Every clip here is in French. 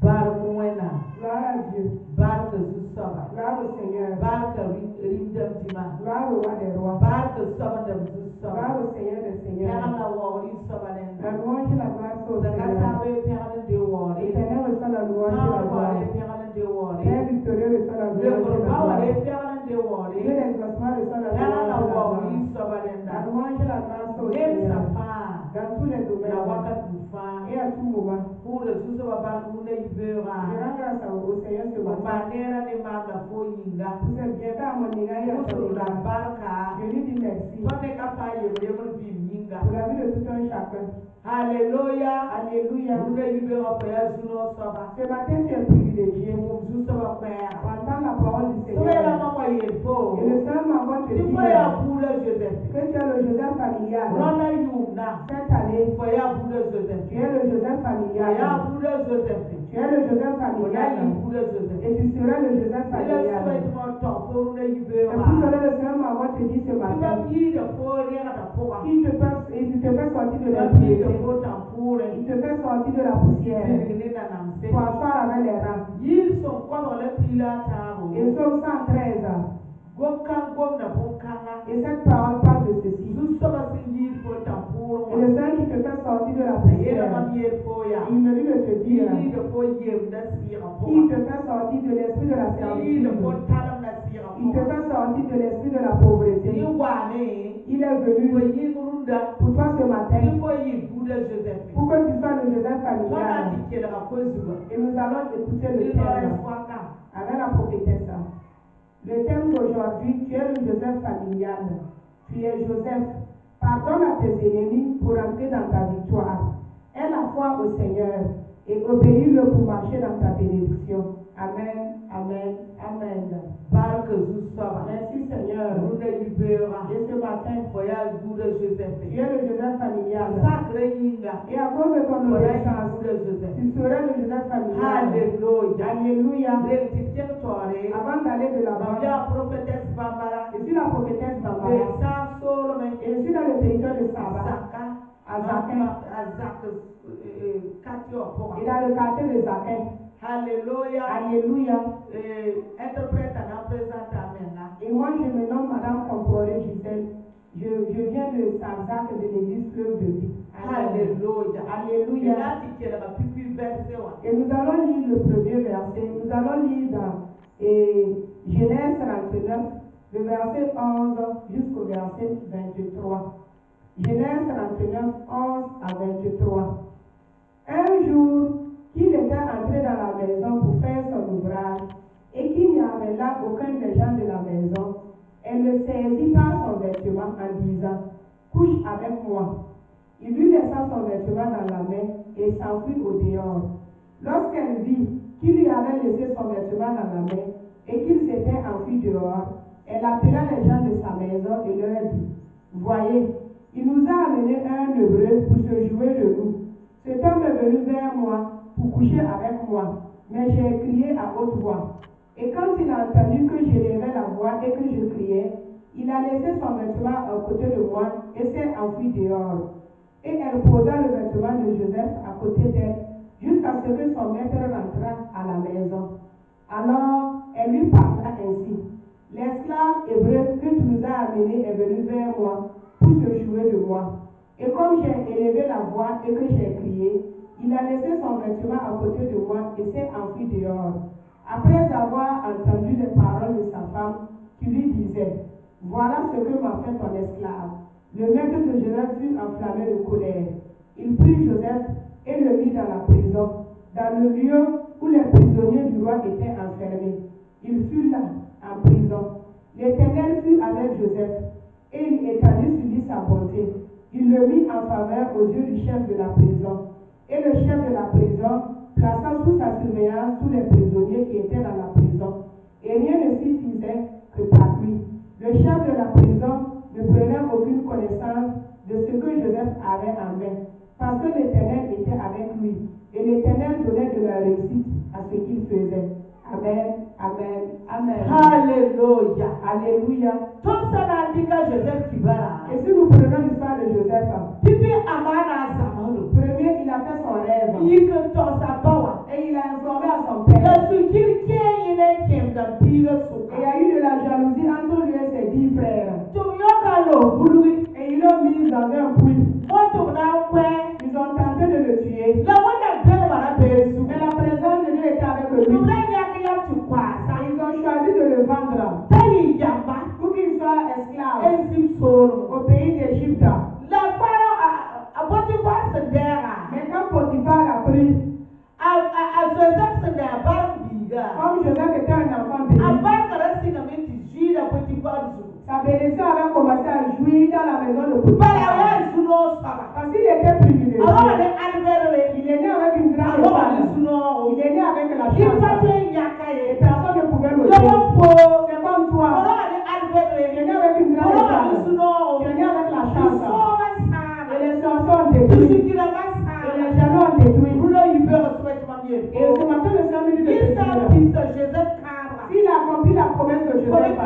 Gloire à Dieu. Gloire au Seigneur. Gloire au roi des rois. Gloire au Seigneur des seigneurs. La louange et la gloire sont au Seigneur. L'Éternel reçoit la louange et la gloire. Père victorieux reçoit la louange et la gloire. Dieu l'exaucement reçoit la louange et la gloire. La louange et la gloire sont au Seigneur. Dans tous les domaines et à tout moment. Je rends grâce au Seigneur ce matin. Pour ses bienfaits à mon égard et à son égard. Je lui dis merci. Pour la vie de tout un chacun. Alléluia. Alléluia. Ce matin, tu es privilégié. Entendre la parole du Seigneur. Et le Seigneur m'envoie te dire que tu es le Joseph familial. Cette année, tu es le Joseph familial. Tu es le Joseph familial. Et tu seras le Joseph familial. Et pour cela, le Seigneur m'envoie te dire ce matin. Il te fait sortir de l'impureté. Il te fait sortir de la poussière. Pour asseoir avec les rangs. Et Psaume 113. Et cette parole parle de ceci. Et le Seigneur qui te fait sortir de la poussière. Il me dit de te dire. Il te fait sortir de l'esprit de la servitude. Il te fait sortir de l'esprit de la pauvreté. Il est venu pour toi ce matin. Pour que tu sois le Joseph familial. Et nous allons écouter le thème avec la prophétesse. Le thème d'aujourd'hui, tu es le Joseph familial. Tu es Joseph. Pardonne à tes ennemis pour entrer dans ta victoire. Aie la foi au Seigneur et obéis-le pour marcher dans ta bénédiction. Amen, amen, amen. Merci Seigneur. Et ce matin, tu es le Joseph familial. Et à cause de ton obéissance, tu seras le Joseph familial. Alléluia. Avant d'aller de l'avant, je suis la prophétesse Bambara. Et je suis dans le territoire de Saba. À Zakin. Et dans le quartier de Zakin. Alléluia. Alléluia. Et moi, je me nomme Madame Comporé Gisèle. Je viens de Sarzac de l'église Fleuve de Vie. Alléluia. Alléluia. Et nous allons lire le premier verset. Nous allons lire dans Genèse 39, le verset 11 jusqu'au verset 23. Genèse 39, 11 à 23. Un jour, qu'il était entré dans la maison pour faire son ouvrage et qu'il n'y avait là aucun des gens de la maison, elle le saisit par son vêtement en disant « Couche avec moi ». Il lui laissa son vêtement dans la main et s'enfuit au dehors. Lorsqu'elle vit qu'il lui avait laissé son vêtement dans la main et qu'il s'était enfui dehors, elle appela les gens de sa maison et leur dit « Voyez, il nous a amené un Hébreu pour se jouer de nous. Cet homme est venu vers moi pour coucher avec moi, mais j'ai crié à haute voix. Et quand il a entendu que j'élevais la voix et que je criais, il a laissé son vêtement à côté de moi et s'est enfui dehors. Et elle posa le vêtement de Joseph à côté d'elle, jusqu'à ce que son maître rentrât à la maison. Alors, elle lui parla ainsi. L'esclave hébreu que tu nous as amené est venu vers moi pour se jouer de moi. Et comme j'ai élevé la voix et que j'ai crié, il a laissé son vêtement à côté de moi et s'est enfui dehors. Après avoir entendu les paroles de sa femme, qui lui disait « Voilà ce que m'a fait ton esclave ». Le maître de Joseph fut enflammé de colère. Il prit Joseph et le mit dans la prison, dans le lieu où les prisonniers du roi étaient enfermés. Il fut là, en prison. L'Éternel fut avec Joseph et il étendit sur lui sa bonté. Il le mit en faveur aux yeux du chef de la prison. Et le chef de la prison plaça sous sa surveillance tous les prisonniers qui étaient dans la prison. Et rien ne s'y faisait que par lui. Le chef de la prison ne prenait aucune connaissance de ce que Joseph avait en main, parce que l'Éternel était avec lui. Et l'Éternel donnait de la réussite à ce qu'il faisait. Amen, amen, amen. Alléluia, alléluia. Et si nous prenons l'histoire de Joseph, premier, il a fait son rêve. Et il a informé Et la présence de Dieu était avec lui. Ils ont choisi de le vendre pour qu'il soit esclave au pays d'Égypte. Mais quand Potiphar a pris, comme Joseph était un enfant béni, sa bénédiction avait commencé à jouir dans la maison de Potiphar. Parce qu'il était privilégié. Il est né avec une grande épargne. Il est né avec la chance. Et personne ne pouvait le dire. C'est comme toi. Tu es né avec une grande épargne. Tu es né avec la chance. Et les chansons ont détruit. Et les jalons ont détruit. Et ce matin, le Seigneur me dit de te dire, s'il a accompli la promesse de Joseph,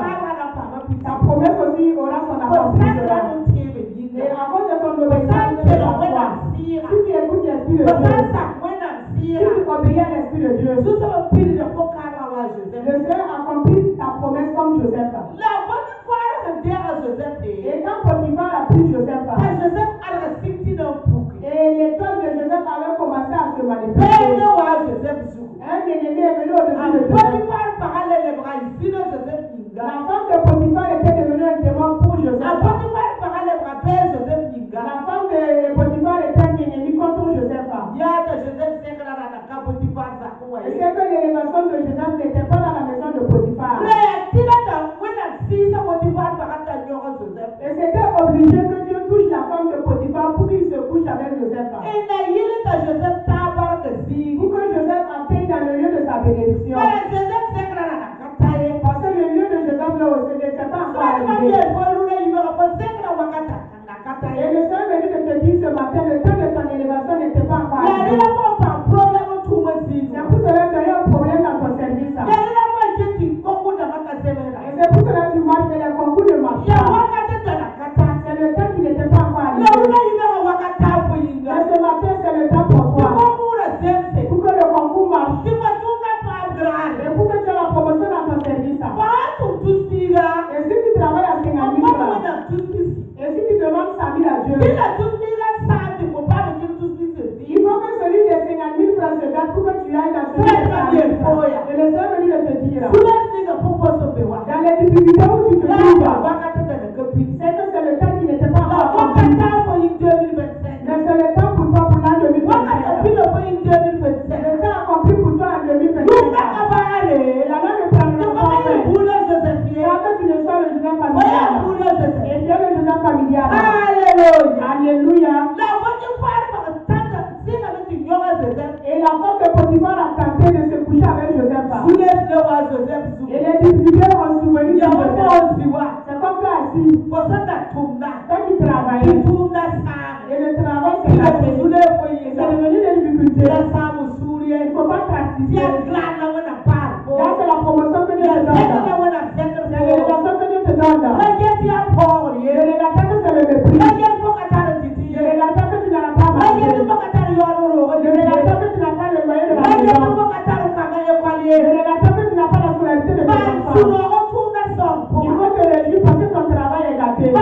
ta promesse aussi aura son accomplissement. Et à cause de ton obéissance de la foi, si tu écoutes l'Esprit de Dieu, si tu obéis à l'Esprit de Dieu, le Seigneur accomplit ta promesse comme Joseph. Et quand Potiphar a pris Joseph, et l'étoile de Joseph avait commencé à se manifester, un ennemi est venu au-dessus de Joseph. La femme de Potiphar était devenue un démon pour Joseph. La femme de Potiphar était un ennemi contre Joseph. Et c'est que l'élévation de Joseph n'était pas dans la maison de Potiphar. Et c'était obligé que Dieu touche la femme de Potiphar pour qu'il se couche avec Joseph. Pour que Joseph atteigne dans le lieu de sa bénédiction. Parce que le lieu de Joseph là aussi n'était pas encore arrivé. Et le Seigneur est venu de te dire ce matin, le temps de ton élévation n'était pas encore arrivé. C'est pour cela que tu as eu un problème dans ton service. Et c'est pour cela que tu marches dans les concours de marche. C'est le temps qui n'était pas encore arrivé. Mais ce matin, c'est le temps pour toi. Pour que le concours marche. Et pour que tu aies la promotion dans ton service. Et si tu travailles à 50 000 francs, et si tu demandes 100 000 à Dieu, il faut que celui de 50 000 francs se batte pour que tu ailles dans ce service. Et le Seigneur est venu de te dire, dans les difficultés où tu te trouves, c'est que c'est le temps qui n'était pas encore accompli. Mais c'est le temps pour toi pour l'an 2025. C'est le temps accompli pour toi en 2025. Et la main ne prendra pas fin. Quand tu ne sois le Joseph familial. Et tu es le Joseph familial. Alléluia. Et la femme de Potiphar a tenté de se coucher avec Joseph. Et les difficultés ont souvenu sur Joseph. C'est comme toi assis. Toi qui travaillais. Et le travail s'est cassé. Et c'est devenu des difficultés. Il ne faut pas pratiquer. Là, c'est la promotion que Dieu te donne. C'est l'élévation que Dieu te donne. Ne regarde pas que c'est le mépris. Ne regarde pas que tu n'as pas marché. Ne regarde pas que tu n'as pas le moyen de la maison. Ne regarde pas que tu n'as pas la scolarité de tes enfants. Il faut te réjouir parce que ton travail est gâté. Il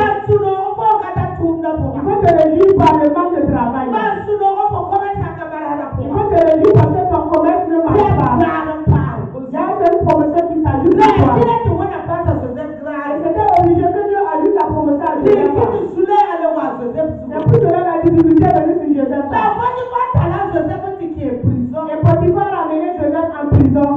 faut te réjouir par le manque de travail. Il faut te réjouir parce que ton commerce ne marche pas. Il y a une promotion qui s'ajoute à toi. Et c'était obligé que Dieu ajoute la promotion à Joseph. C'est pour cela la difficulté est venue sur Joseph. Et Potiphar a amené Joseph en prison.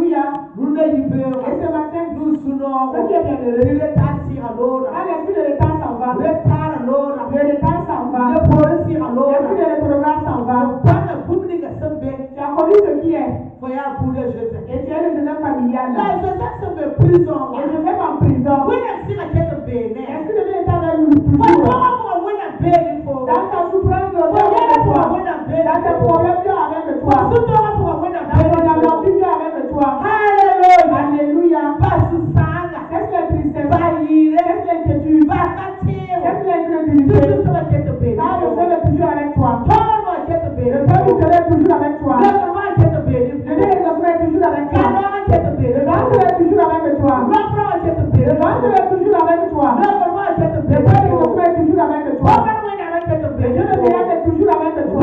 Alléluia. Et ce matin, nous sono ce qui est bien heureux, quand l'esprit de retard s'en va. Le retard s'en va. L'esprit de rétrograde s'en va. Tu as connu ce qui est. Et tu es le Joseph familial. Et Joseph en prison. L'esprit de l'État va nous toujours. Dans ta souffrance, Dieu avec toi. Dans tes problèmes, Dieu avec toi. Dans ton aventure, Dieu avec toi. Alléluia. Qu'est-ce que la tristesse? Qu'est-ce que l'inquiétude? Qu'est-ce que l'incrédulité? Car le Seigneur est toujours avec toi. Le Père du Seigneur est toujours avec toi. Le Dieu des enfants est toujours avec toi. Le ventre est toujours avec toi. Le ventre est toujours avec toi. Le Père des enfants est toujours avec toi. Le Dieu de miracle est toujours avec toi.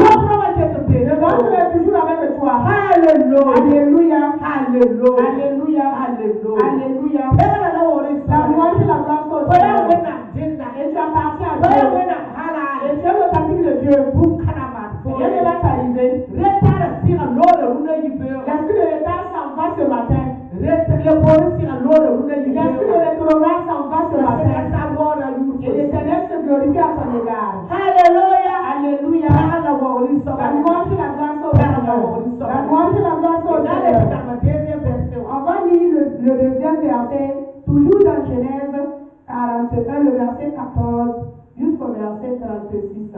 Le ventre est toujours avec toi. Alléluia. Alléluia. Alléluia. Alléluia. La louange et la gloire sont au Seigneur. Et tu appartiens à Dieu. Et tu es le pratique de Dieu. Rien ne va t'arriver. L'esprit de retard s'en va ce matin. L'esprit de rétrograde s'en va ce matin. Et l'Éternel se glorifie à son égard. Alléluia. Alléluia. La louange et la gloire sont au Seigneur. La louange et la gloire sont au Seigneur. On va lire le deuxième verset, toujours dans Genèse 41, le verset 14 jusqu'au verset 36.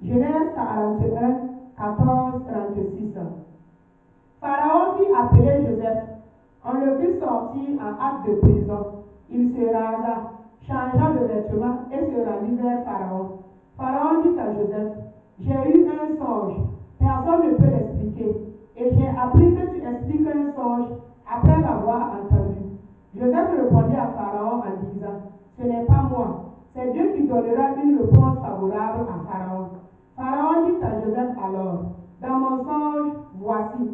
Genèse 41, 14, 36. Pharaon fit appeler Joseph. On le fit sortir en acte de prison. Il se rasa, changea de vêtements et se rendit vers Pharaon. Pharaon dit à Joseph, j'ai eu un songe. Personne ne peut l'expliquer. Et j'ai appris que tu expliques un songe après l'avoir entendu. Joseph répondit à Pharaon en disant, ce n'est pas moi. C'est Dieu qui donnera une réponse favorable à Pharaon. Pharaon dit à Joseph alors, dans mon songe, voici,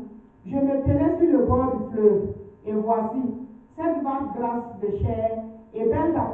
je me tenais sur le bord du fleuve, et voici, cette vache grasse de chair et belle d'apparence